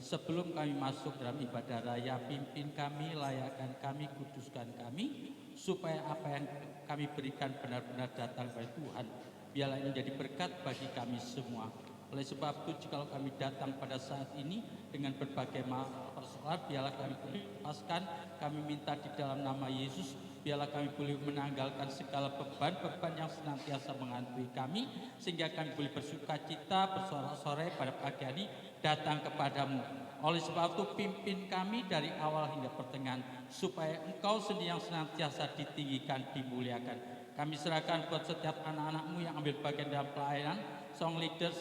Sebelum kami masuk dalam ibadah raya, pimpin kami, layakkan kami, kuduskan kami, supaya apa yang kami berikan benar-benar datang dari Tuhan. Biarlah ini menjadi berkat bagi kami semua. Oleh sebab itu, jika kami datang pada saat ini dengan berbagai persoalan, biarlah kami boleh lepaskan. Kami minta di dalam nama Yesus, biarlah kami boleh menanggalkan segala beban-beban yang senantiasa menghantui kami, sehingga kami boleh bersuka cita, bersorak-sorai pada pagi hari datang kepadamu. Oleh sebab itu, pimpin kami dari awal hingga pertengahan, supaya Engkau sendiri yang senantiasa ditinggikan, dimuliakan. Kami serahkan buat setiap anak-anakmu yang ambil bagian dalam pelayanan, song leader,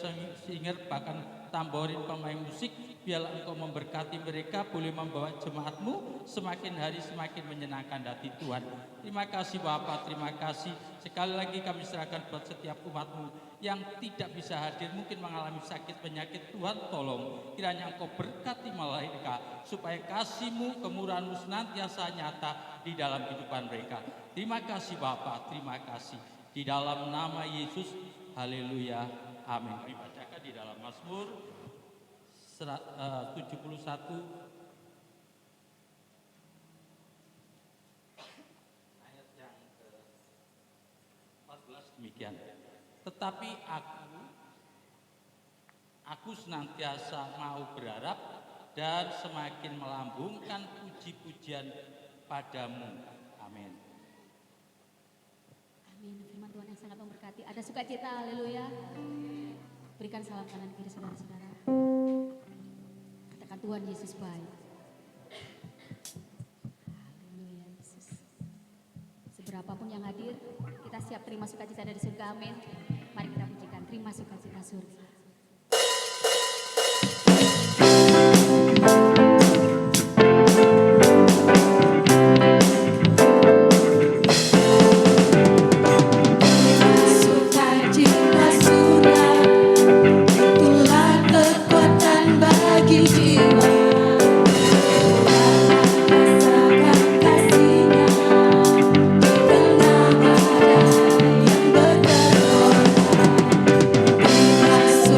singer, bahkan tamborin, pemain musik. Biarlah Engkau memberkati mereka, boleh membawa jemaatmu semakin hari semakin menyenangkan hati Tuhan. Terima kasih Bapa, terima kasih. Sekali lagi kami serahkan buat setiap umatmu yang tidak bisa hadir, mungkin mengalami sakit penyakit. Tuhan tolong, kiranya Engkau berkati mereka, supaya kasih-Mu, kemurahan-Mu senantiasa nyata di dalam kehidupan mereka. Terima kasih Bapa, terima kasih. Di dalam nama Yesus, haleluya, amin. Kami bacakan di dalam Mazmur 71 ayat yang ke-14 demikian. Tetapi aku senantiasa mau berharap dan semakin melambungkan puji-pujian padamu. Amin. Amin. Firman Tuhan yang sangat memberkati. Ada sukacita, haleluya. Berikan salam kanan kiri saudara-saudara. Katakan Tuhan Yesus baik. Haleluya Yesus. Seberapapun yang hadir, kita siap terima sukacita dari surga, amin. Mari kita pujikan, terima sukacita surga. So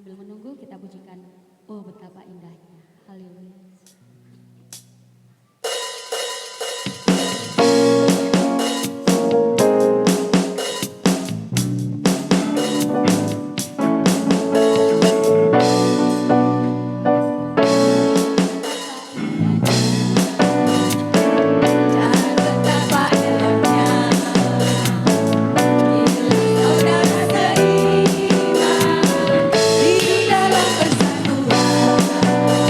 Sambil menunggu kita pujikan, oh betapa indahnya. Haleluya. Hidup dalam persatuan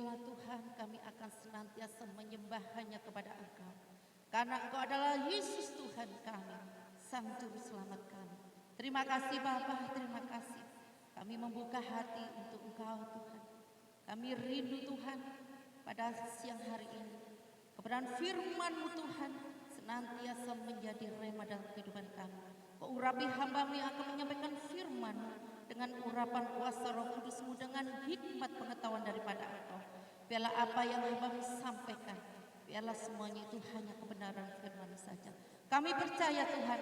Biarlah Tuhan kami akan senantiasa menyembah hanya kepada Engkau. Karena Engkau adalah Yesus Tuhan kami, Sang Juru Selamat kami. Terima kasih Bapa, terima kasih. Kami membuka hati untuk Engkau Tuhan. Kami rindu Tuhan pada siang hari ini. Kebenaran firman-Mu Tuhan senantiasa menjadi rema dalam kehidupan kami. Kau urapi hamba-Mu yang akan menyampaikan firman-Mu dengan urapan kuasa Roh Kudus-Mu dengan hikmat pengetahuan daripada Engkau. Biarlah apa yang hamba-Mu sampaikan, biarlah semuanya itu hanya kebenaran firman-Mu saja. Kami percaya Tuhan,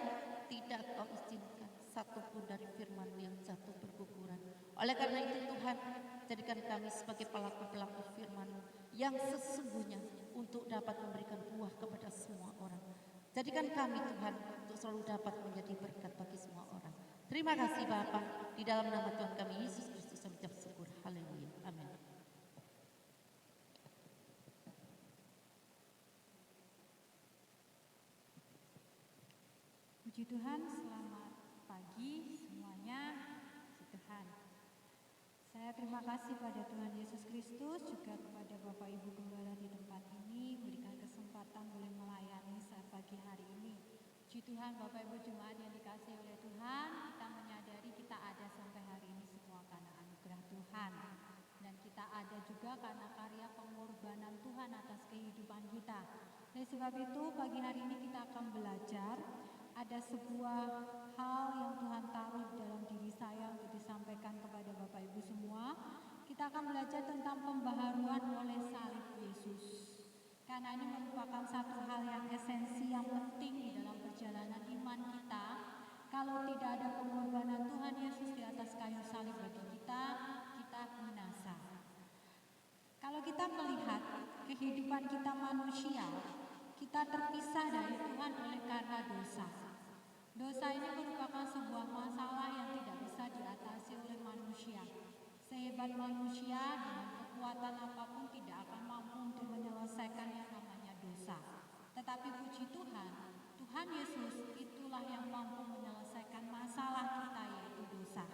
tidak Kau izinkan satupun dari firman-Mu yang jatuh berguguran. Oleh karena itu Tuhan, jadikan kami sebagai pelaku-pelaku firman-Mu yang sesungguhnya untuk dapat memberikan buah kepada semua orang. Jadikan kami Tuhan untuk selalu dapat menjadi berkat bagi semua orang. Terima kasih Bapa, di dalam nama Tuhan kami Yesus Kristus kami ucap syukur. Haleluya. Amin. Puji Tuhan, selamat pagi semuanya. Puji Tuhan. Saya terima kasih pada Tuhan Yesus Kristus, juga kepada Bapak Ibu Gembala di tempat ini, berikan kesempatan boleh melayani saat pagi hari ini. Puji Tuhan, Bapak Ibu Jemaat yang dikasihi oleh Tuhan, kita menyadari kita ada sampai hari ini semua karena anugerah Tuhan. Dan kita ada juga karena karya pengorbanan Tuhan atas kehidupan kita. Oleh sebab itu, pagi hari ini kita akan belajar ada sebuah hal yang Tuhan taruh dalam diri saya untuk disampaikan kepada Bapak Ibu semua. Kita akan belajar tentang pembaharuan oleh salib Yesus. Karena ini merupakan satu hal yang esensi, yang penting di dalam perjalanan iman kita. Kalau tidak ada pengorbanan Tuhan Yesus di atas kayu salib bagi kita, kita binasa. Kalau kita melihat kehidupan kita manusia, kita terpisah dari Tuhan oleh karena dosa. Dosa ini merupakan sebuah masalah yang tidak bisa diatasi oleh manusia. Sehebat manusia dengan kekuatan apapun tidak akan mampu untuk menyelesaikan yang namanya dosa. Tetapi puji Tuhan, Tuhan Yesus itulah yang mampu menyelesaikan masalah kita, yaitu dosa.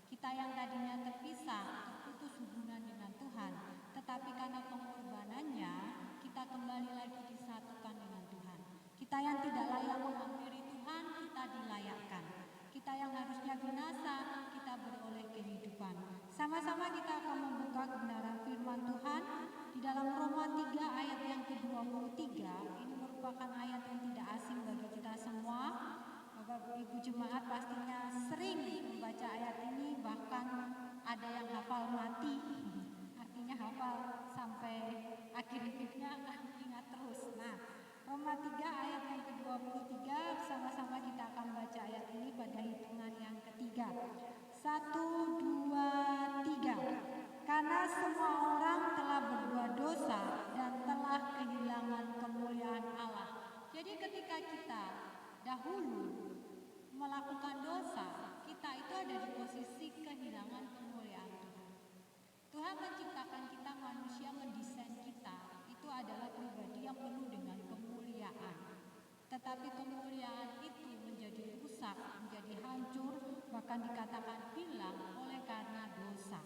Kita yang tadinya terpisah, terputus hubungan dengan Tuhan, tetapi karena pengorbanannya, kita kembali lagi disatukan dengan Tuhan. Kita yang tidak layak menghampiri Tuhan, kita dilayakkan. Kita yang harusnya binasa, kita beroleh kehidupan. Sama-sama kita akan membuka kebenaran firman Tuhan di dalam Roma 3 ayat yang ke-23. Ini merupakan ayat yang tidak asing bagi kita semua. Bapak Ibu Jemaat pastinya sering membaca ayat ini, bahkan ada yang hafal mati. Artinya hafal sampai akhir hidupnya akan ingat terus. Nah, Roma 3 ayat yang ke-23, sama-sama kita akan baca ayat ini pada hitungan yang ketiga. 1, 2, 3. Karena semua orang telah berbuat dosa dan telah kehilangan kemuliaan Allah. Jadi ketika kita dahulu melakukan dosa, kita itu ada di posisi kehilangan kemuliaan Tuhan. Tuhan menciptakan kita, manusia mendesain kita, itu adalah pribadi yang penuh dengan kemuliaan. Tetapi kemuliaan itu menjadi rusak, menjadi hancur, bahkan dikatakan hilang oleh karena dosa.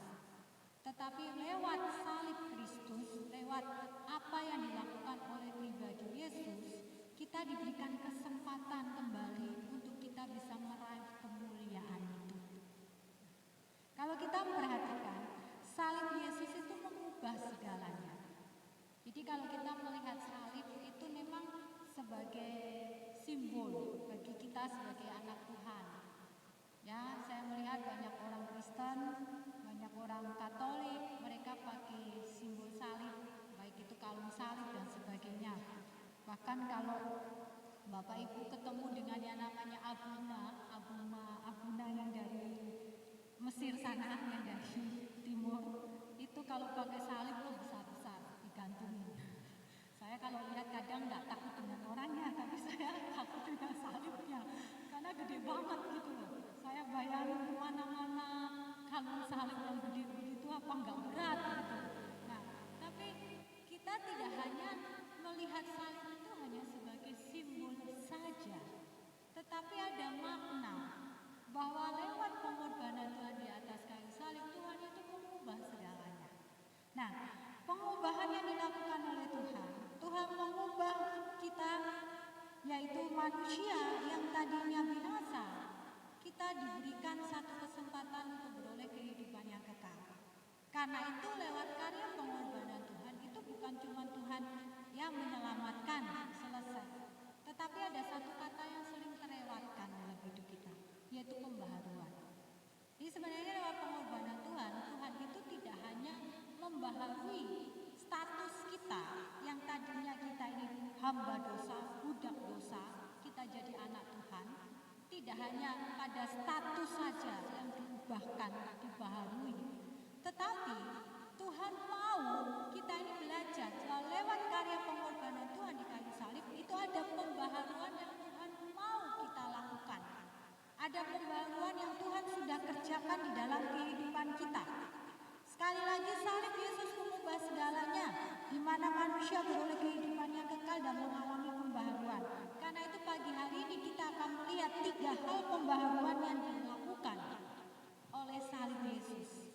Tetapi lewat salib Kristus, lewat apa yang dilakukan oleh pribadi Yesus, kita diberikan kesempatan kembali untuk kita bisa meraih kemuliaan itu. Kalau kita memperhatikan, salib Yesus itu mengubah segalanya. Jadi kalau kita melihat salib itu memang sebagai simbol bagi kita sebagai anak Tuhan. Ya, saya melihat banyak orang Kristen, banyak orang Katolik, mereka pakai simbol salib, baik itu kalung salib dan sebagainya. Bahkan kalau Bapak Ibu ketemu dengan yang namanya Abuna yang dari Mesir sana, yang dari timur, itu kalau pakai salib tuh besar-besar digantungin. Saya kalau lihat kadang nggak takut dengan orangnya, tapi saya takut dengan salibnya karena gede banget gitu loh. Saya bayangin kemana-mana kalung salib yang gede begitu apa nggak berat gitu. Nah, tapi kita tidak hanya melihat salib itu hanya sebagai simbol saja, tetapi ada makna bahwa lewat pengorbanan Tuhan di atas kayu salib, Tuhan itu mengubah segalanya. Nah, pengorbanan manusia yang tadinya binasa, kita diberikan satu kesempatan untuk beroleh kehidupan yang kekal. Karena itu lewat karya pengorbanan Tuhan itu bukan cuma Tuhan yang menyelamatkan selesai, tetapi ada satu kata yang sering terlewatkan dalam hidup kita, yaitu pembaharuan. Jadi sebenarnya lewat pengorbanan Tuhan, Tuhan itu tidak hanya membaharui status kita yang tadinya kita ini hamba dosa, budak dosa, kita jadi anak Tuhan. Tidak hanya pada status saja yang diubahkan, dibaharui, tetapi Tuhan mau kita ini belajar bahwa lewat karya pengorbanan Tuhan di kayu salib itu ada pembaharuan yang Tuhan mau kita lakukan. Ada pembaharuan yang Tuhan sudah kerjakan di dalam kehidupan kita. Sekali lagi salib Yesus mengubah segalanya, di mana manusia beroleh kehidupan yang kekal dan mengalami pembaharuan. Karena itu pagi hari ini kita akan melihat 3 hal pembaharuan yang dilakukan oleh salib Yesus.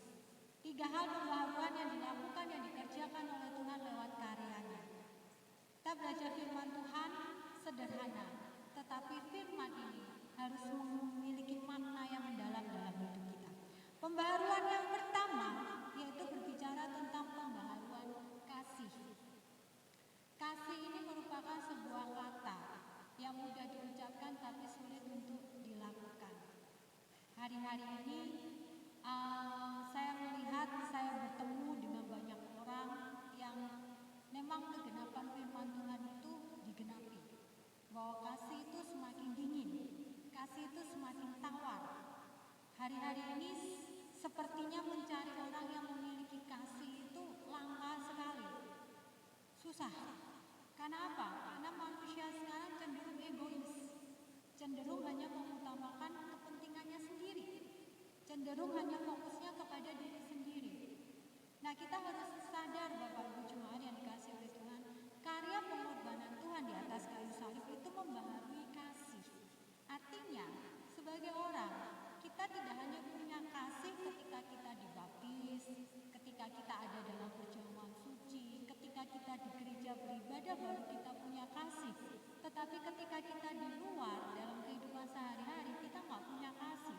3 hal pembaharuan yang dilakukan, yang dikerjakan oleh Tuhan lewat karyanya. Kita belajar firman Tuhan sederhana, tetapi firman ini harus memiliki makna yang mendalam dalam hidup kita. Pembaharuan yang pertama yaitu berbicara tentang pembaharuan kasih. Kasih ini merupakan sebuah kata yang mudah diucapkan tapi sulit untuk dilakukan. Hari-hari ini saya melihat, saya bertemu dengan banyak orang yang memang kegenapan firman Tuhan itu digenapi. Bahwa kasih itu semakin dingin, kasih itu semakin tawar. Hari-hari ini sepertinya mencari orang yang memiliki kasih itu langka sekali. Susah. Karena apa? Karena manusia sekarang cenderung egois. Cenderung hanya mengutamakan kepentingannya sendiri. Cenderung hanya fokusnya kepada diri sendiri. Nah, kita harus sadar Bapak Ibu jemaat yang dikasihi oleh Tuhan, karya pengorbanan Tuhan di atas kayu salib itu membaharui kasih. Artinya, sebagai orang, kita tidak hanya punya kasih ketika kita dibaptis, ketika kita ada dalam perjamuan suci, ketika kita di gereja beribadah baru kita punya kasih. Tetapi ketika kita di luar dalam kehidupan sehari-hari kita nggak punya kasih.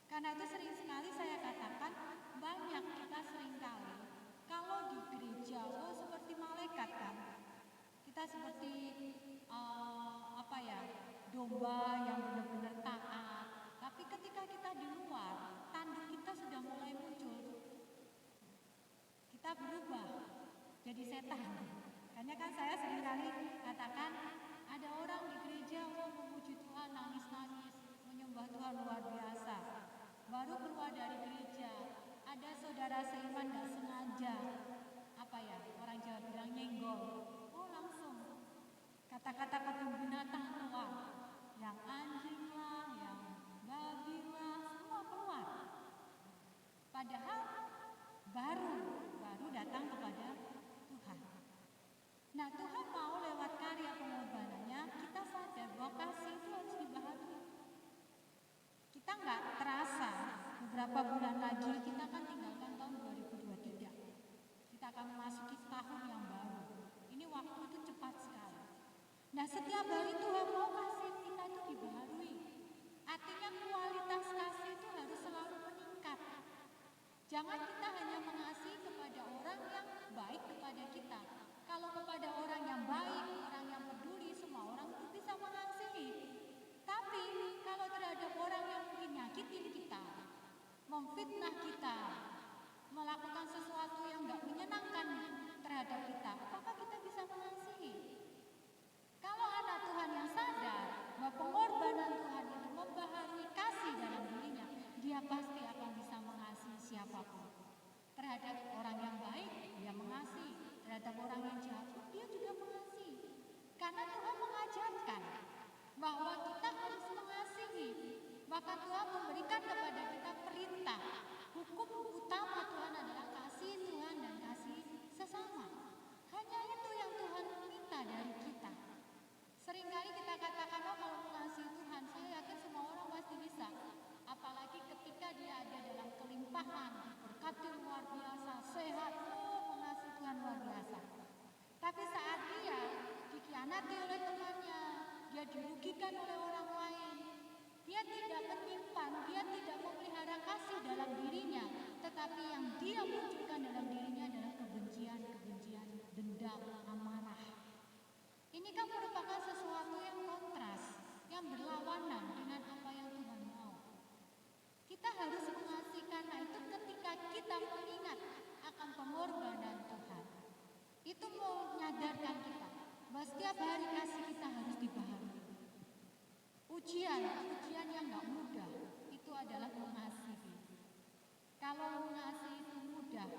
Karena itu sering sekali saya katakan, banyak kita seringkali kalau di gereja, seperti malaikat kan, kita seperti domba yang benar-benar taat. Tapi ketika kita di luar, tanduk kita sudah mulai muncul. Kita berubah jadi setan. Karena kan saya seringkali katakan, ada orang di gereja memuji Tuhan, nangis-nangis, menyembah Tuhan luar biasa. Baru keluar dari gereja, ada saudara seiman gak sengaja, orang Jawa bilang nyenggol. Oh langsung, kata-kata ketum binatang keluar. Yang anjing lah, yang babi lah, semua keluar. Padahal baru datang kepada Tuhan. Nah, Tuhan mau lewat karya pengorbanannya kita sadar bahwa kasih itu harus dibaharui. Kita nggak terasa beberapa bulan lagi kita akan tinggalkan tahun 2023. Kita akan memasuki tahun yang baru. Ini waktu itu cepat sekali. Nah, setiap hari Tuhan mau kasih kita itu dibaharui. Artinya kualitas kasih itu harus selalu meningkat. Jangan kita hanya mengasihi kepada orang yang baik kepada kita. Kalau kepada orang yang baik, orang yang peduli, semua orang itu bisa mengasihi. Tapi kalau terhadap orang yang mungkin nyakitin kita, memfitnah kita, melakukan sesuatu yang gak menyenangkan terhadap kita, apakah kita bisa mengasihi? Kalau anak Tuhan yang sadar bahwa pengorbanan Tuhan itu membaharui kasih dalam dirinya, dia pasti akan bisa mengasihi siapapun. Terhadap dendam, amarah. Ini kan merupakan sesuatu yang kontras, yang berlawanan dengan apa yang Tuhan mau. Kita harus mengasihi karena itu ketika kita mengingat akan pengorbanan Tuhan, itu mau menyadarkan kita bahwa setiap hari kasih kita harus dibaharui. Ujian yang gak mudah itu adalah mengasihi. Kalau mengasihi itu mudah,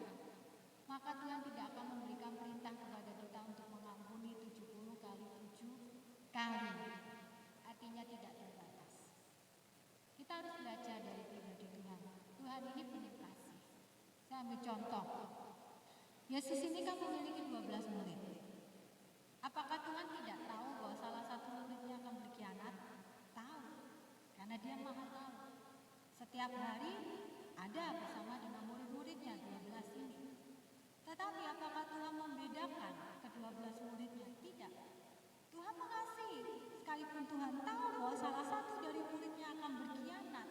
maka Tuhan tidak akan memberikan perintah kepada kita untuk mengampuni 70 kali 7 kali. Artinya tidak terbatas. Kita harus belajar dari pribadi Tuhan. Tuhan ini penuh kasih. Saya ambil contoh. Yesus ini kan memiliki 12 murid. Apakah Tuhan tidak tahu bahwa salah satu muridnya akan berkhianat? Tahu. Karena dia maha tahu. Setiap hari ada bersama dengan murid-muridnya 12 ini. Tetapi apakah Tuhan membedakan ke-12 muridnya? Tidak. Tuhan mengasihi. Sekalipun Tuhan tahu bahwa salah satu dari muridnya akan berkhianat,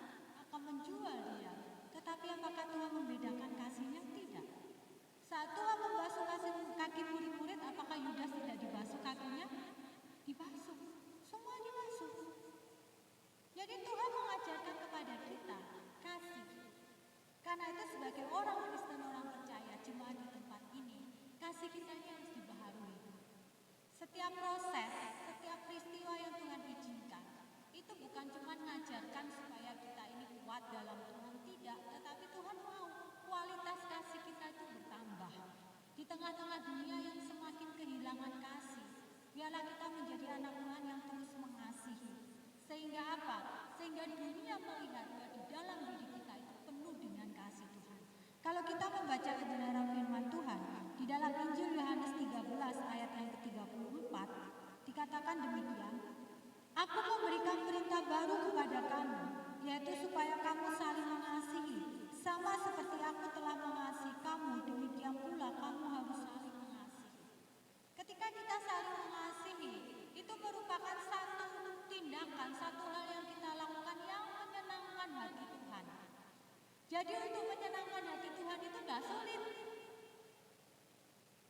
akan menjual dia. Tetapi apakah Tuhan membedakan kasihnya? Tidak. Saat Tuhan membasuh kaki murid-murid, apakah Yudas tidak dibasuh kakinya? Dibasuh. Semua dibasuh. Jadi Tuhan mengajarkan kepada kita kasih. Karena itu sebagai orang Kristen, orang percaya, jemaat di tempat ini, kasih kita ini harus dibaharui. Setiap proses, setiap peristiwa yang Tuhan izinkan, itu bukan cuma mengajarkan supaya kita ini kuat dalam Tuhan, tidak. Tetapi Tuhan mau kualitas kasih kita itu bertambah. Di tengah-tengah dunia yang semakin kehilangan kasih, biarlah kita menjadi anak Tuhan yang terus mengasihi. Sehingga apa? Sehingga dunia melihat bahwa di dalam diri kita itu penuh dengan kasih Tuhan. Kalau kita membaca kebenaran firman Tuhan, di dalam Injil Yohanes 13 ayat yang ke-34, dikatakan demikian, Aku memberikan perintah baru kepada kamu, yaitu supaya kamu saling mengasihi. Sama seperti aku telah mengasihi kamu, demikian pula kamu harus saling mengasihi. Ketika kita saling mengasihi, itu merupakan satu tindakan, satu hal yang kita lakukan yang menyenangkan hati Tuhan. Jadi untuk menyenangkan hati Tuhan itu tidak sulit.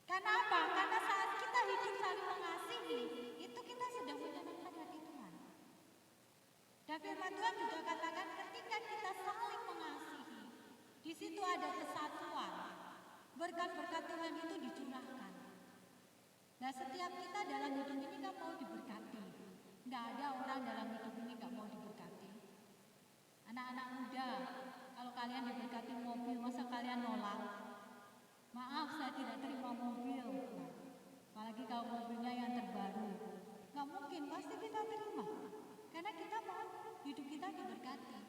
Karena apa? Karena saat kita hidup saling mengasihi, itu kita sedang menyenangkan hati Tuhan. Dan firman Tuhan juga katakan ketika kita saling mengasihi, di situ ada kesatuan. Berkat-berkat Tuhan itu dicurahkan. Nah, setiap kita dalam hidup ini gak mau diberkati. Gak ada orang dalam hidup ini gak mau diberkati. Anak-anak muda, kalau kalian diberkati mobil, masa kalian nolak? Maaf, saya tidak terima mobil. Apalagi kalau mobilnya yang terbaru. Gak mungkin, pasti kita terima. Karena kita mau hidup kita diberkati.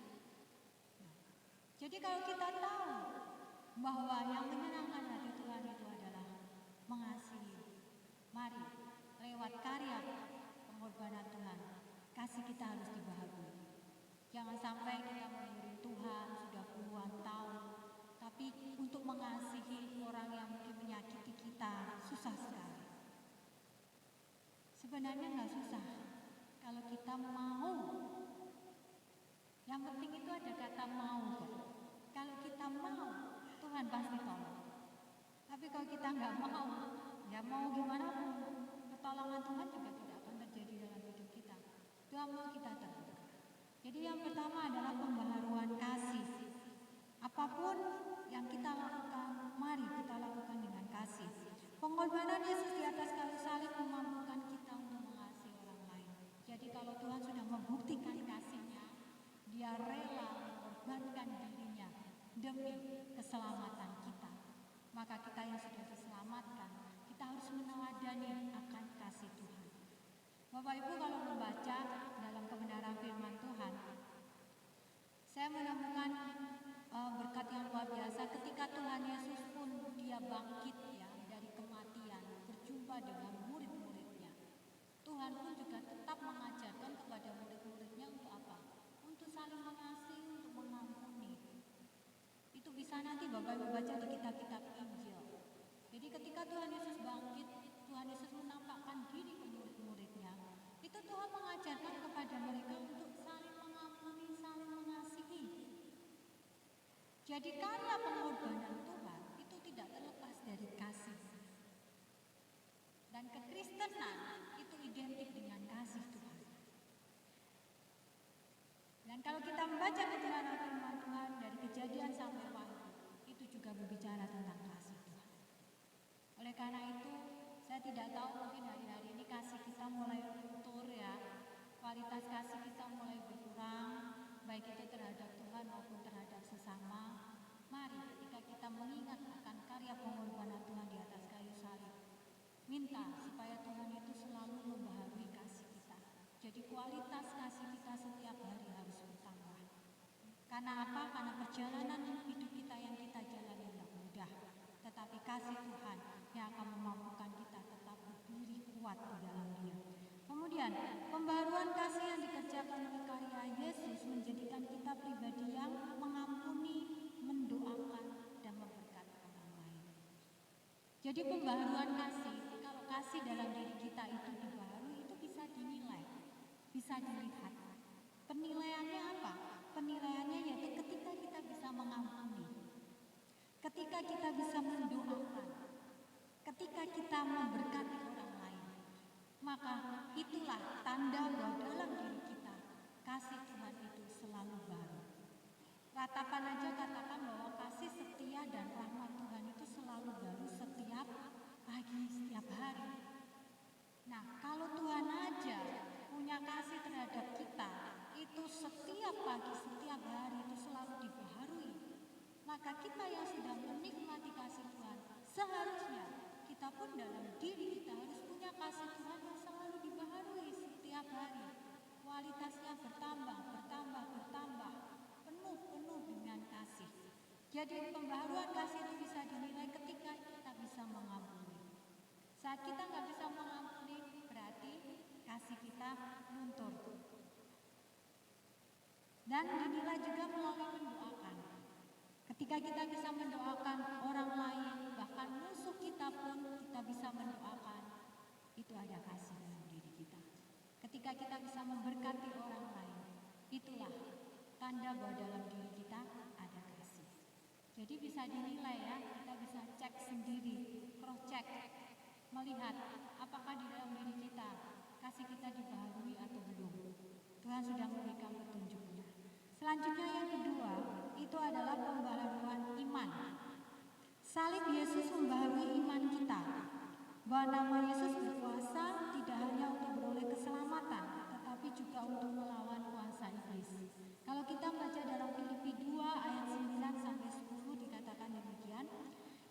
Jadi kalau kita tahu bahwa yang menyenangkan hati Tuhan itu adalah mengasihi, mari lewat karya pengorbanan Tuhan, kasih kita harus dibaharui. Jangan sampai kita mengiring Tuhan sudah puluhan tahun, tapi untuk mengasihi orang yang mungkin menyakiti kita susah sekali. Sebenarnya nggak susah kalau kita mau. Yang penting itu ada kata mau. Kalau kita mau, Tuhan pasti tolong. Tapi kalau kita nggak mau gimana pun, pertolongan Tuhan juga tidak akan terjadi dalam hidup kita. Tuhan mau kita terbuka. Jadi yang pertama adalah pembaharuan kasih. Apapun yang kita lakukan, mari kita lakukan dengan kasih. Pengorbanan Yesus di atas kayu salib memampukan kita untuk mengasihi orang lain. Jadi kalau Tuhan sudah membuktikan kasih-Nya, Dia rela mengorbankan dirinya demi keselamatan kita. Maka kita yang sudah diselamatkan, kita harus meneladani akan kasih Tuhan. Bapak Ibu, kalau membaca dalam kebenaran firman Tuhan, saya menemukan berkat yang luar biasa ketika Tuhan Yesus pun Dia bangkit ya dari kematian, berjumpa dengan murid-muridnya. Tuhan pun juga tetap mengajarkan kepada murid-muridnya untuk apa? Untuk saling mengasihi, untuk mengampuni. Itu bisa nanti Bapak Ibu baca di kitab-kitab Injil. Jadi ketika Tuhan Yesus bangkit, Tuhan Yesus menampakkan diri ke murid-muridnya. Itu Tuhan mengajarkan kepada mereka untuk saling mengampuni, saling mengasihi. Jadi karya pengorbanan Tuhan itu tidak terlepas dari kasih. tidak tahu, mungkin hari-hari ini kasih kita mulai luntur ya. Kualitas kasih kita mulai berkurang, baik itu terhadap Tuhan maupun terhadap sesama. Mari ketika kita mengingat akan karya pengorbanan Tuhan di atas kayu salib, minta supaya Tuhan itu selalu membaharui kasih kita. Jadi kualitas kasih kita setiap hari harus bertambah. Karena apa? Karena perjalanan hidup kita yang kita jalani tidak mudah. Tetapi kasih Tuhan yang akan memampukan kita tetap berdiri kuat di dalam Dia. Kemudian, pembaharuan kasih yang dikerjakan oleh karya Yesus menjadikan kita pribadi yang mengampuni, mendoakan, dan memberkati orang lain. Jadi pembaharuan kasih, kalau kasih dalam diri kita itu dibaharui, itu bisa dinilai, bisa dilihat. Penilaiannya apa? Penilaiannya yaitu ketika kita bisa mengampuni, ketika kita bisa mendoakan, ketika kita memberkati orang lain, maka itulah tanda bahwa dalam diri kita kasih Tuhan itu selalu baru. Ratapan aja katakan bahwa kasih setia dan rahmat Tuhan itu selalu baru setiap pagi, setiap hari. Nah, kalau Tuhan aja punya kasih terhadap kita itu setiap pagi, setiap hari itu selalu dibaharui, maka kita yang sedang menikmati kasih Tuhan, seharusnya kita pun dalam diri kita harus punya kasih Tuhan yang selalu dibaharui setiap hari. Kualitasnya bertambah, penuh dengan kasih. Jadi pembaharuan kasih itu bisa dinilai ketika kita bisa mengampuni. Saat kita nggak bisa mengampuni, berarti kasih kita luntur. Dan dinilai juga melalui mendoakan. Ketika kita bisa mendoakan orang lain, bahkan musuh kita pun kita bisa mendoakan, itu ada kasih dalam diri kita. Ketika kita bisa memberkati orang lain, itulah tanda bahwa dalam diri kita ada kasih. Jadi bisa dinilai ya, kita bisa cek sendiri, cross check, melihat apakah di dalam diri kita kasih kita dibaharui atau belum. Tuhan sudah memberikan petunjuknya. Selanjutnya yang kedua, itu adalah pembaharuan iman. Salib Yesus membaharui iman kita. Bahwa nama Yesus berkuasa tidak hanya untuk beroleh keselamatan, tetapi juga untuk melawan kuasa iblis. Kalau kita baca dalam Filipi 2 ayat 9 sampai 10 dikatakan demikian,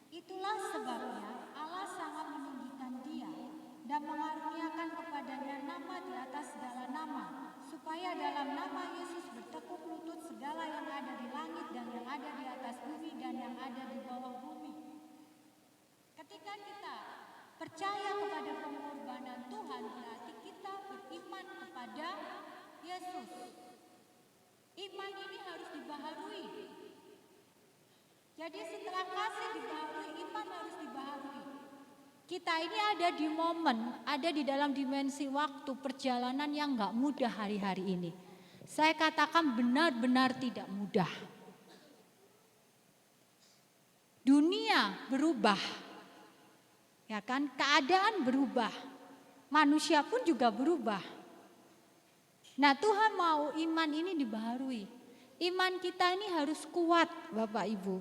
itulah sebabnya Allah sangat meninggikan Dia dan mengaruniakan kepadanya nama di atas segala nama, supaya dalam nama Yesus bertekuk lutut segala yang ada di langit dan yang ada di atas bumi dan yang ada di bawah bumi. Ketika kita percaya kepada pengorbanan Tuhan, berarti kita beriman kepada Yesus. Iman ini harus dibaharui. Jadi setelah kasih dibaharui, iman harus dibaharui. Kita ini ada di momen, ada di dalam dimensi waktu perjalanan yang gak mudah hari-hari ini. Saya katakan benar-benar tidak mudah. Dunia berubah, ya kan? Keadaan berubah, manusia pun juga berubah. Nah, Tuhan mau iman ini dibaharui. Iman kita ini harus kuat, Bapak Ibu.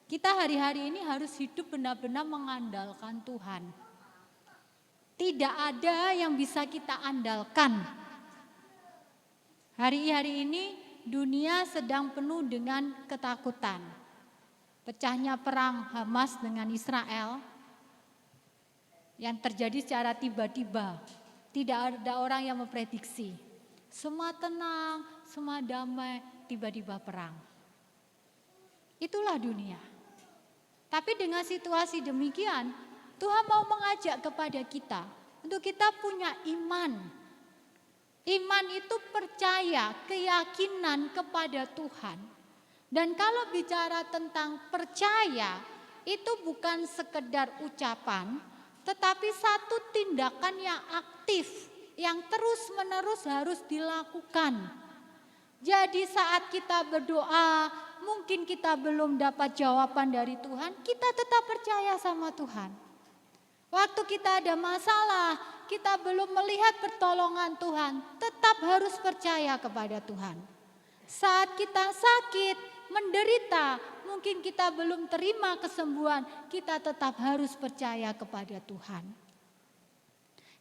Kita hari-hari ini harus hidup benar-benar mengandalkan Tuhan. Tidak ada yang bisa kita andalkan. Hari-hari ini dunia sedang penuh dengan ketakutan. Pecahnya perang Hamas dengan Israel yang terjadi secara tiba-tiba. Tidak ada orang yang memprediksi. Semua tenang, semua damai, tiba-tiba perang. Itulah dunia. Tapi dengan situasi demikian, Tuhan mau mengajak kepada kita untuk kita punya iman. Iman itu percaya, keyakinan kepada Tuhan. Dan kalau bicara tentang percaya, itu bukan sekedar ucapan, tetapi satu tindakan yang aktif, yang terus-menerus harus dilakukan. Jadi saat kita berdoa, mungkin kita belum dapat jawaban dari Tuhan, kita tetap percaya sama Tuhan. Waktu kita ada masalah, kita belum melihat pertolongan Tuhan, tetap harus percaya kepada Tuhan. Saat kita sakit, menderita, mungkin kita belum terima kesembuhan, kita tetap harus percaya kepada Tuhan.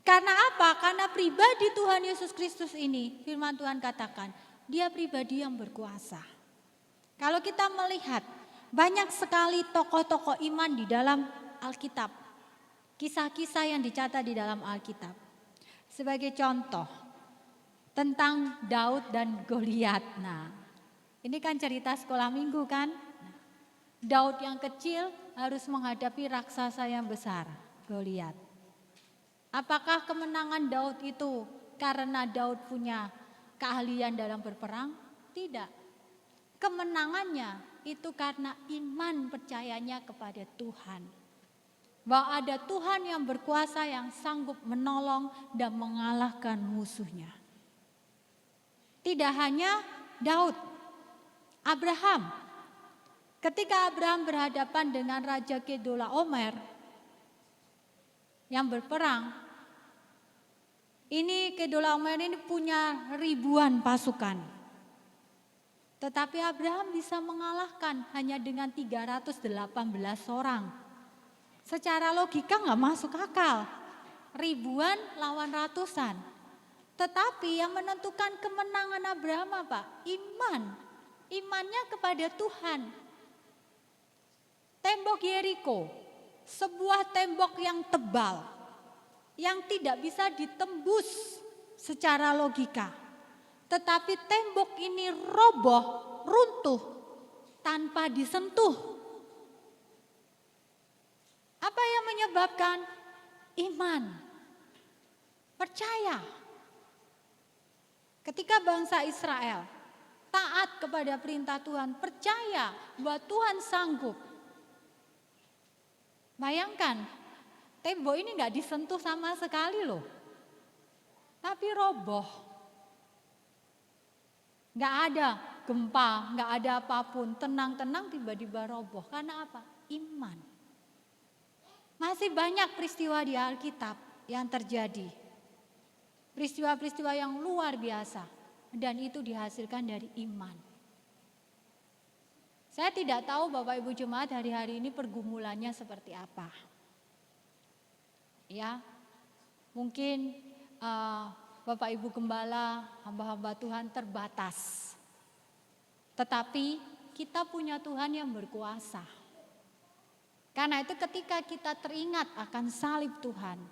Karena apa? Karena pribadi Tuhan Yesus Kristus ini, firman Tuhan katakan, dia pribadi yang berkuasa. Kalau kita melihat banyak sekali tokoh-tokoh iman di dalam Alkitab, kisah-kisah yang dicatat di dalam Alkitab. Sebagai contoh, tentang Daud dan Goliat. Nah, ini kan cerita sekolah minggu kan? Daud yang kecil harus menghadapi raksasa yang besar, Goliat. Apakah kemenangan Daud itu karena Daud punya keahlian dalam berperang? Tidak. Kemenangannya itu karena iman percayanya kepada Tuhan. Bahwa ada Tuhan yang berkuasa yang sanggup menolong dan mengalahkan musuhnya. Tidak hanya Daud, Abraham. Ketika Abraham berhadapan dengan Raja Kedorlaomer yang berperang, ini Kedorlaomer ini punya ribuan pasukan. Tetapi Abraham bisa mengalahkan hanya dengan 318 orang. Secara logika nggak masuk akal. Ribuan lawan ratusan. Tetapi yang menentukan kemenangan Abraham apa? Iman. Imannya kepada Tuhan. Tembok Yeriko, sebuah tembok yang tebal, yang tidak bisa ditembus secara logika. Tetapi tembok ini roboh, runtuh, tanpa disentuh. Apa yang menyebabkan? Iman. Percaya. Ketika bangsa Israel taat kepada perintah Tuhan, percaya bahwa Tuhan sanggup. Bayangkan, tembok ini gak disentuh sama sekali loh. Tapi roboh. Gak ada gempa, gak ada apapun. Tenang-tenang tiba-tiba roboh. Karena apa? Iman. Masih banyak peristiwa di Alkitab yang terjadi. Peristiwa-peristiwa yang luar biasa. Dan itu dihasilkan dari iman. Saya tidak tahu Bapak Ibu Jemaat hari-hari ini pergumulannya seperti apa. Ya, mungkin Bapak Ibu Gembala, hamba-hamba Tuhan terbatas. Tetapi kita punya Tuhan yang berkuasa. Karena itu ketika kita teringat akan salib Tuhan,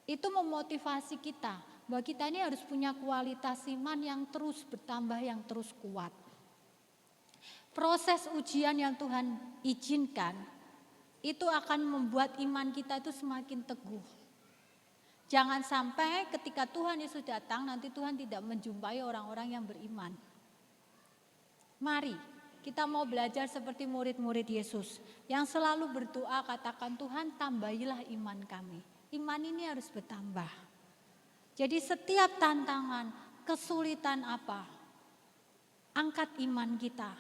itu memotivasi kita bahwa kita ini harus punya kualitas iman yang terus bertambah, yang terus kuat. Proses ujian yang Tuhan izinkan, itu akan membuat iman kita itu semakin teguh. Jangan sampai ketika Tuhan Yesus datang, nanti Tuhan tidak menjumpai orang-orang yang beriman. Mari kita mau belajar seperti murid-murid Yesus yang selalu berdoa, katakan Tuhan tambahilah iman kami. Iman ini harus bertambah. Jadi setiap tantangan, kesulitan apa, angkat iman kita.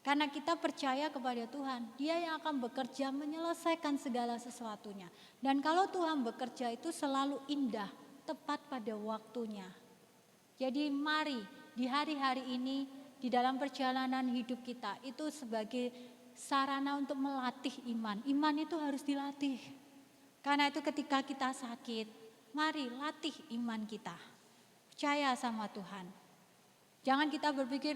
Karena kita percaya kepada Tuhan, Dia yang akan bekerja menyelesaikan segala sesuatunya. Dan kalau Tuhan bekerja itu selalu indah, tepat pada waktunya. Jadi mari di hari-hari ini, di dalam perjalanan hidup kita, itu sebagai sarana untuk melatih iman. Iman itu harus dilatih. Karena itu ketika kita sakit, mari latih iman kita. Percaya sama Tuhan. Jangan kita berpikir,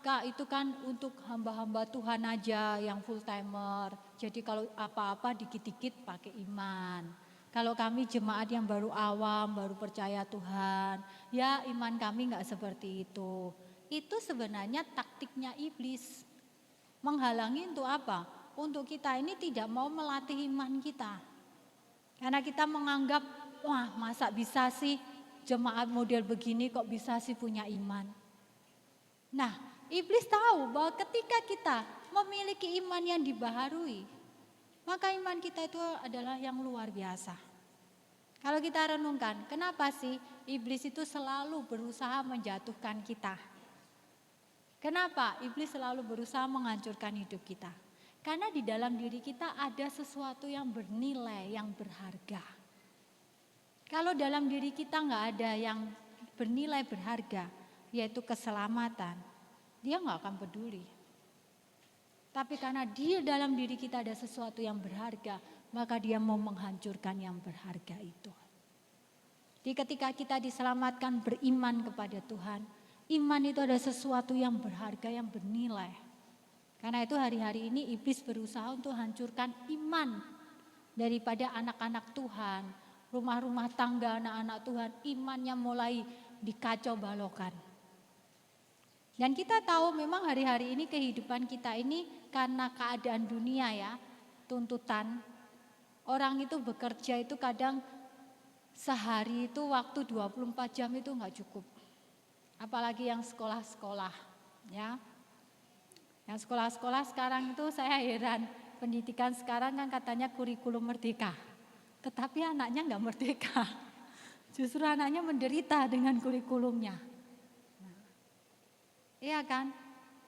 Kak itu kan untuk hamba-hamba Tuhan aja yang full timer. Jadi kalau apa-apa dikit-dikit pakai iman. Kalau kami jemaat yang baru awam, baru percaya Tuhan, ya iman kami gak seperti itu. Itu sebenarnya taktiknya iblis. Menghalangi untuk apa? Untuk kita ini tidak mau melatih iman kita. Karena kita menganggap, wah masa bisa sih jemaat model begini kok bisa sih punya iman. Nah, iblis tahu bahwa ketika kita memiliki iman yang dibaharui, maka iman kita itu adalah yang luar biasa. Kalau kita renungkan, kenapa sih iblis itu selalu berusaha menjatuhkan kita? Kenapa iblis selalu berusaha menghancurkan hidup kita? Karena di dalam diri kita ada sesuatu yang bernilai, yang berharga. Kalau dalam diri kita nggak ada yang bernilai berharga, yaitu keselamatan, dia nggak akan peduli. Tapi karena dalam diri kita ada sesuatu yang berharga, maka dia mau menghancurkan yang berharga itu. Jadi ketika kita diselamatkan beriman kepada Tuhan, iman itu ada sesuatu yang berharga, yang bernilai. Karena itu hari-hari ini iblis berusaha untuk hancurkan iman daripada anak-anak Tuhan, rumah-rumah tangga anak-anak Tuhan, imannya mulai dikacau balokan. Dan kita tahu memang hari-hari ini kehidupan kita ini karena keadaan dunia ya, tuntutan. Orang itu bekerja itu kadang sehari itu waktu 24 jam itu enggak cukup. Apalagi yang sekolah-sekolah ya. Yang sekolah-sekolah sekarang itu saya heran, pendidikan sekarang kan katanya kurikulum merdeka. Tetapi anaknya enggak merdeka. Justru anaknya menderita dengan kurikulumnya. Iya kan?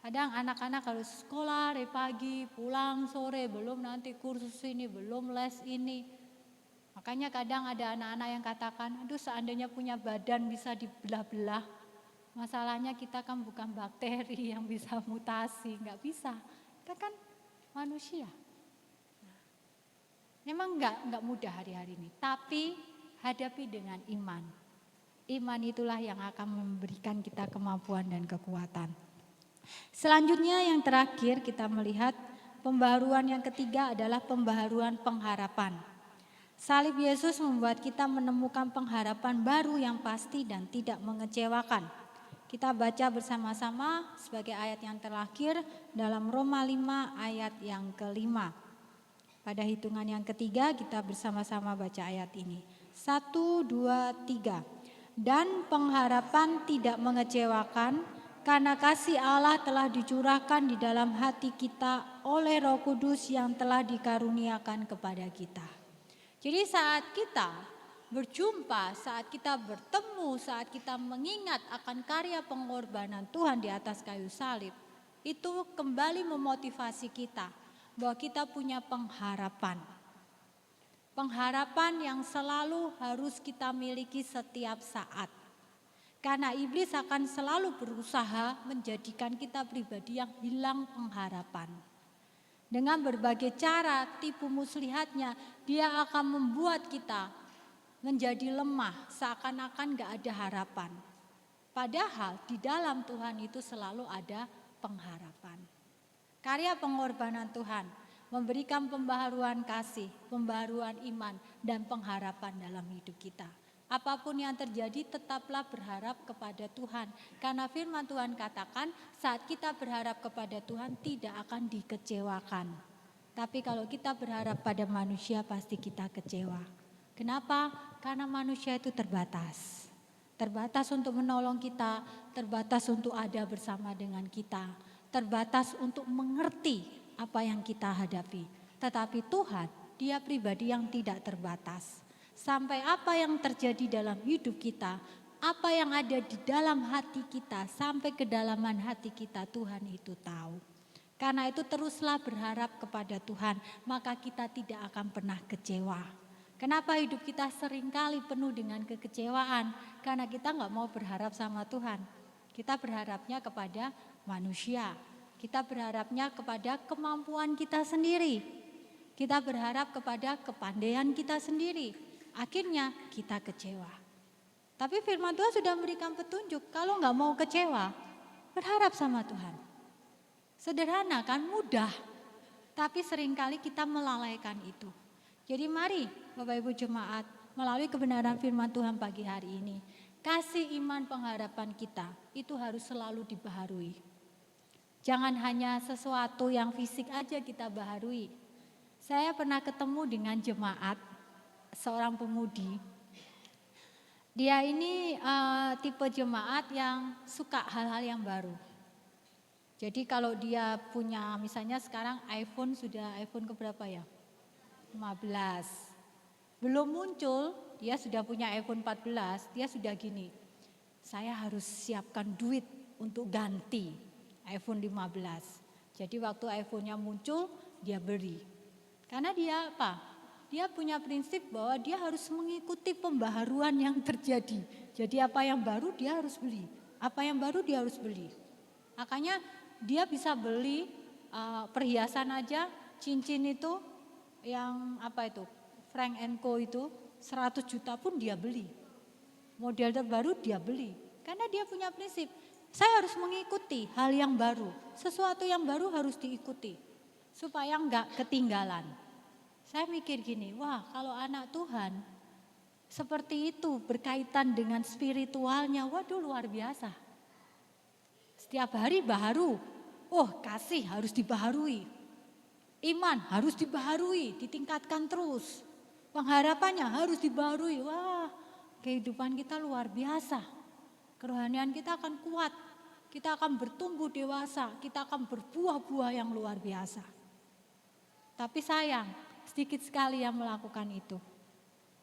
Kadang anak-anak harus sekolah dari pagi, pulang sore, belum nanti kursus ini, belum les ini. Makanya kadang ada anak-anak yang katakan, aduh seandainya punya badan bisa dibelah-belah. Masalahnya kita kan bukan bakteri yang bisa mutasi, nggak bisa. Kita kan manusia. Memang nggak mudah hari-hari ini, tapi hadapi dengan iman. Iman itulah yang akan memberikan kita kemampuan dan kekuatan. Selanjutnya yang terakhir kita melihat pembaharuan yang ketiga adalah pembaharuan pengharapan. Salib Yesus membuat kita menemukan pengharapan baru yang pasti dan tidak mengecewakan. Kita baca bersama-sama sebagai ayat yang terakhir dalam Roma 5 ayat yang ke-5. Pada hitungan yang ketiga kita bersama-sama baca ayat ini. 1, 2, 3. Dan pengharapan tidak mengecewakan karena kasih Allah telah dicurahkan di dalam hati kita oleh Roh Kudus yang telah dikaruniakan kepada kita. Jadi saat kita berjumpa, saat kita bertemu, saat kita mengingat akan karya pengorbanan Tuhan di atas kayu salib, itu kembali memotivasi kita bahwa kita punya pengharapan. Pengharapan yang selalu harus kita miliki setiap saat. Karena iblis akan selalu berusaha menjadikan kita pribadi yang hilang pengharapan. Dengan berbagai cara, tipu muslihatnya, dia akan membuat kita menjadi lemah, seakan-akan gak ada harapan. Padahal di dalam Tuhan itu selalu ada pengharapan. Karya pengorbanan Tuhan memberikan pembaharuan kasih, pembaharuan iman, dan pengharapan dalam hidup kita. Apapun yang terjadi tetaplah berharap kepada Tuhan. Karena firman Tuhan katakan saat kita berharap kepada Tuhan tidak akan dikecewakan. Tapi kalau kita berharap pada manusia pasti kita kecewa. Kenapa? Karena manusia itu terbatas. Terbatas untuk menolong kita, terbatas untuk ada bersama dengan kita, terbatas untuk mengerti apa yang kita hadapi. Tetapi Tuhan, Dia pribadi yang tidak terbatas. Sampai apa yang terjadi dalam hidup kita, apa yang ada di dalam hati kita, sampai kedalaman hati kita, Tuhan itu tahu. Karena itu teruslah berharap kepada Tuhan, maka kita tidak akan pernah kecewa. Kenapa hidup kita seringkali penuh dengan kekecewaan? Karena kita nggak mau berharap sama Tuhan. Kita berharapnya kepada manusia. Kita berharapnya kepada kemampuan kita sendiri. Kita berharap kepada kepandaian kita sendiri. Akhirnya kita kecewa. Tapi firman Tuhan sudah memberikan petunjuk. Kalau nggak mau kecewa, berharap sama Tuhan. Sederhana kan, mudah. Tapi seringkali kita melalaikan itu. Jadi mari Bapak Ibu Jemaat, melalui kebenaran firman Tuhan pagi hari ini, kasih iman pengharapan kita itu harus selalu dibaharui. Jangan hanya sesuatu yang fisik aja kita baharui. Saya pernah ketemu dengan jemaat, seorang pemudi. Dia ini tipe jemaat yang suka hal-hal yang baru. Jadi kalau dia punya, misalnya sekarang iPhone keberapa ya? 15. Belum muncul, dia sudah punya iPhone 14, dia sudah gini. Saya harus siapkan duit untuk ganti iPhone 15. Jadi waktu iPhone-nya muncul, dia beli. Karena dia apa? Dia punya prinsip bahwa dia harus mengikuti pembaharuan yang terjadi. Jadi apa yang baru dia harus beli. Apa yang baru dia harus beli. Makanya dia bisa beli perhiasan aja, cincin itu yang apa itu, Frank Co itu 100 juta pun dia beli. Model terbaru dia beli. Karena dia punya prinsip, saya harus mengikuti hal yang baru. Sesuatu yang baru harus diikuti. Supaya enggak ketinggalan. Saya mikir gini, wah kalau anak Tuhan seperti itu berkaitan dengan spiritualnya, waduh luar biasa. Setiap hari baharu, kasih harus dibaharui. Iman harus dibaharui, ditingkatkan terus. Pengharapannya harus dibaharui, wah kehidupan kita luar biasa. Kerohanian kita akan kuat, kita akan bertumbuh dewasa, kita akan berbuah-buah yang luar biasa. Tapi sayang, sedikit sekali yang melakukan itu.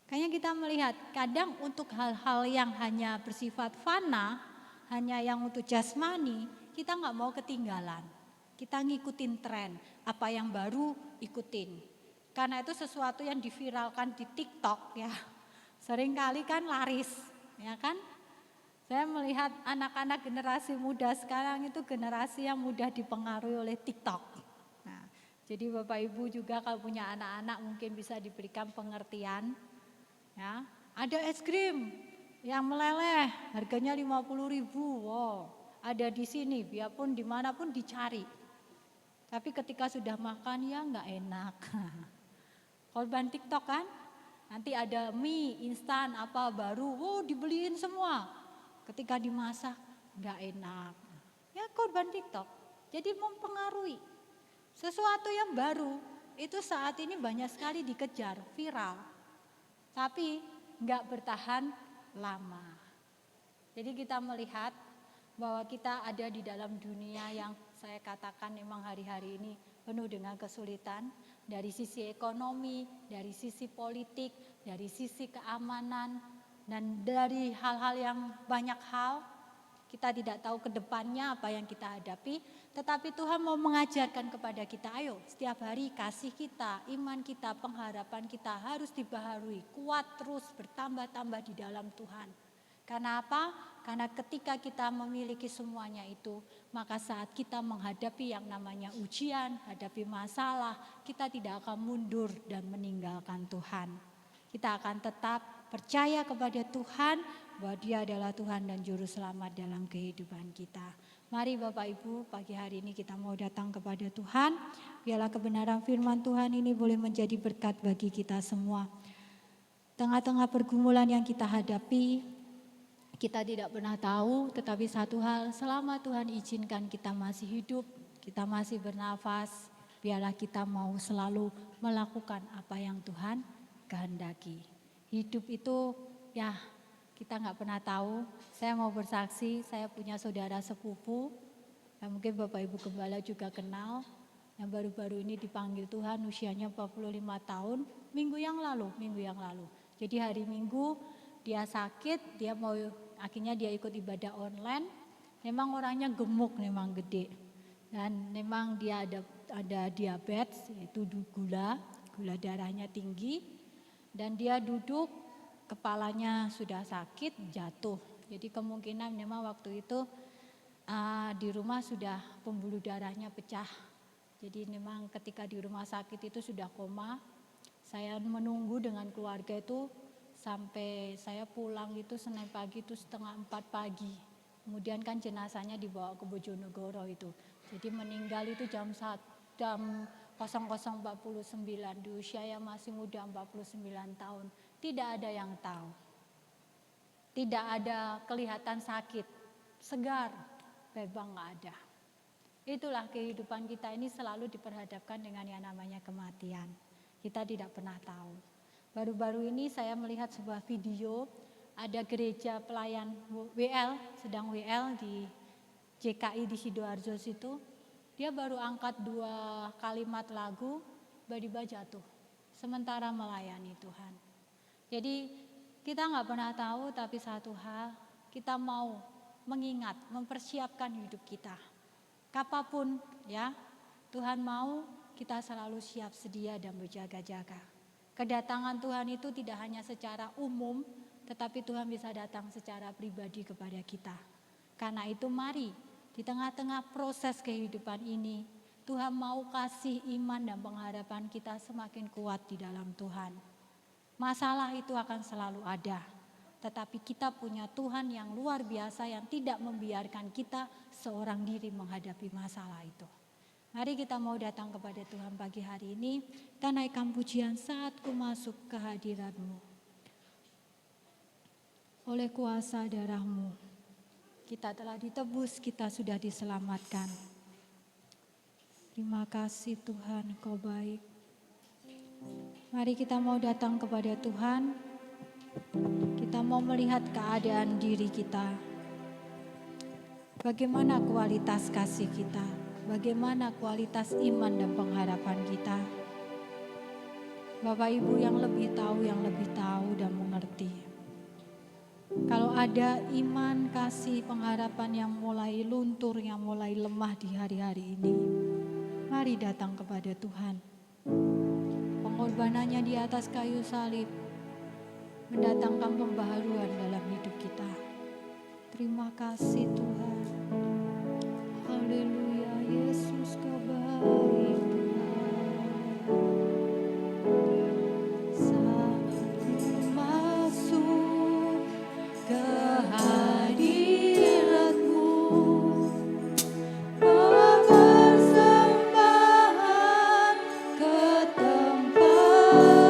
Kayaknya kita melihat kadang untuk hal-hal yang hanya bersifat fana, hanya yang untuk jasmani, kita nggak mau ketinggalan. Kita ngikutin tren, apa yang baru ikutin. Karena itu sesuatu yang diviralkan di TikTok ya, seringkali kan laris, ya kan? Saya melihat anak-anak generasi muda sekarang itu generasi yang mudah dipengaruhi oleh TikTok. Nah, jadi Bapak Ibu juga kalau punya anak-anak mungkin bisa diberikan pengertian. Ya, ada es krim yang meleleh, harganya 50.000. Wow, ada di sini, biarpun dimanapun dicari. Tapi ketika sudah makan ya nggak enak. Korban TikTok kan, nanti ada mie instan apa baru, wow dibeliin semua. Ketika dimasak nggak enak. Ya korban TikTok. Jadi mempengaruhi sesuatu yang baru itu saat ini banyak sekali dikejar, viral. Tapi nggak bertahan lama. Jadi kita melihat bahwa kita ada di dalam dunia yang saya katakan memang hari-hari ini penuh dengan kesulitan. Dari sisi ekonomi, dari sisi politik, dari sisi keamanan, dan dari hal-hal yang banyak hal. Kita tidak tahu ke depannya apa yang kita hadapi, tetapi Tuhan mau mengajarkan kepada kita, ayo setiap hari kasih kita, iman kita, pengharapan kita harus dibaharui, kuat terus bertambah-tambah di dalam Tuhan. Karena apa? Karena ketika kita memiliki semuanya itu, maka saat kita menghadapi yang namanya ujian, hadapi masalah, kita tidak akan mundur dan meninggalkan Tuhan. Kita akan tetap percaya kepada Tuhan bahwa Dia adalah Tuhan dan Juru Selamat dalam kehidupan kita. Mari Bapak Ibu, pagi hari ini kita mau datang kepada Tuhan. Biarlah kebenaran firman Tuhan ini boleh menjadi berkat bagi kita semua. Tengah-tengah pergumulan yang kita hadapi, kita tidak pernah tahu, tetapi satu hal, selama Tuhan izinkan kita masih hidup, kita masih bernafas, biarlah kita mau selalu melakukan apa yang Tuhan kehendaki. Hidup itu ya kita nggak pernah tahu. Saya mau bersaksi, saya punya saudara sepupu yang mungkin Bapak Ibu Gembala juga kenal, yang baru-baru ini dipanggil Tuhan, usianya 45 tahun, minggu yang lalu. Jadi hari Minggu dia sakit, akhirnya dia ikut ibadah online. Memang orangnya gemuk, memang gede, dan memang dia ada diabetes, yaitu gula darahnya tinggi. Dan dia duduk, kepalanya sudah sakit, jatuh. Jadi kemungkinan memang waktu itu di rumah sudah pembuluh darahnya pecah. Jadi memang ketika di rumah sakit itu sudah koma. Saya menunggu dengan keluarga itu sampai saya pulang itu Senin pagi itu 3:30 pagi. Kemudian kan jenazahnya dibawa ke Bojonegoro itu. Jadi meninggal itu jam 00:49 di usia yang masih muda 49 tahun. Tidak ada yang tahu. Tidak ada kelihatan sakit, segar, bebang nggak ada. Itulah kehidupan kita ini selalu diperhadapkan dengan yang namanya kematian. Kita tidak pernah tahu. Baru-baru ini saya melihat sebuah video, ada gereja pelayan WL, sedang WL di JKI di Sidoarjo situ. Dia baru angkat 2 kalimat lagu, tiba-tiba jatuh. Sementara melayani Tuhan. Jadi kita nggak pernah tahu, tapi satu hal, kita mau mengingat, mempersiapkan hidup kita. Kapapun ya, Tuhan mau kita selalu siap sedia dan berjaga-jaga. Kedatangan Tuhan itu tidak hanya secara umum, tetapi Tuhan bisa datang secara pribadi kepada kita. Karena itu mari di tengah-tengah proses kehidupan ini, Tuhan mau kasih iman dan pengharapan kita semakin kuat di dalam Tuhan. Masalah itu akan selalu ada. Tetapi kita punya Tuhan yang luar biasa yang tidak membiarkan kita seorang diri menghadapi masalah itu. Mari kita mau datang kepada Tuhan pagi hari ini. Kita naikkan pujian Saat Ku Masuk ke Hadirat-Mu. Oleh kuasa darah-Mu, kita telah ditebus, kita sudah diselamatkan. Terima kasih Tuhan, Kau baik. Mari kita mau datang kepada Tuhan. Kita mau melihat keadaan diri kita. Bagaimana kualitas kasih kita? Bagaimana kualitas iman dan pengharapan kita? Bapak Ibu yang lebih tahu dan mengerti. Kalau ada iman, kasih, pengharapan yang mulai luntur, yang mulai lemah di hari-hari ini, mari datang kepada Tuhan. Pengorbanannya di atas kayu salib mendatangkan pembaharuan dalam hidup kita. Terima kasih Tuhan. Haleluya, Yesus Kau baik Tuhan. Saat ku masuk ke hadirat-Mu, persembahan ke tempat